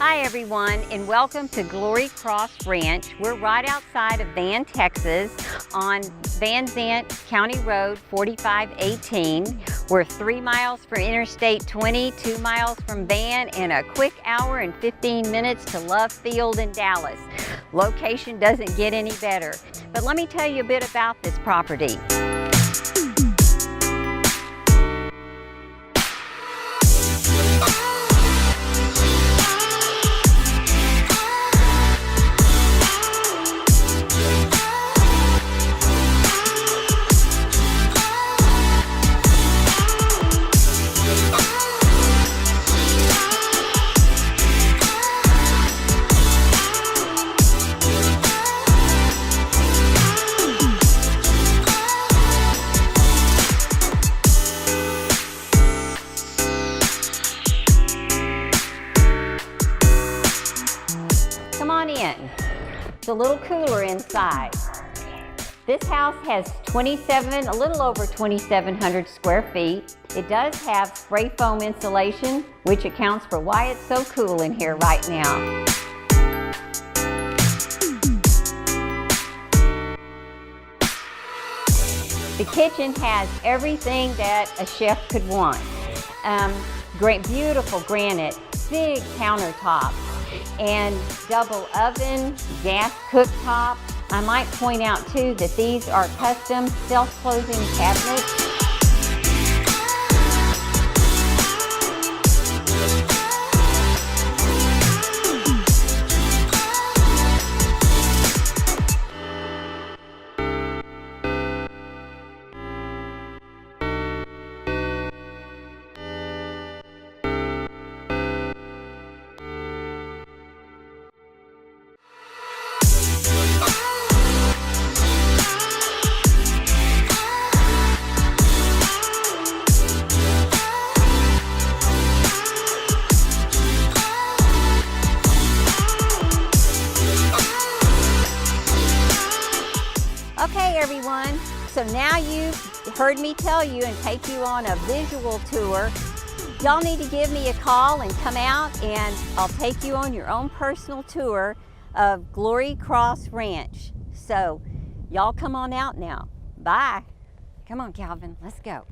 Hi everyone, and welcome to Glory Cross Ranch. We're right outside of Van, Texas on Van Zant County Road 4518. We're 3 miles from Interstate 20, 2 miles from Van, and a quick hour and 15 minutes to Love Field in Dallas. Location doesn't get any better. But let me tell you a bit about this property. Come on in. It's a little cooler inside. This house has a little over 2,700 square feet. It does have spray foam insulation, which accounts for why it's so cool in here right now. The kitchen has everything that a chef could want. Beautiful granite, big countertop, and double oven, gas cooktop. I might point out too that these are custom self-closing cabinets. Okay everyone, so now you've heard me tell you and take you on a visual tour. Y'all need to give me a call and come out, and I'll take you on your own personal tour of Glory Cross Ranch. So y'all come on out now. Bye. Come on, Calvin, let's go.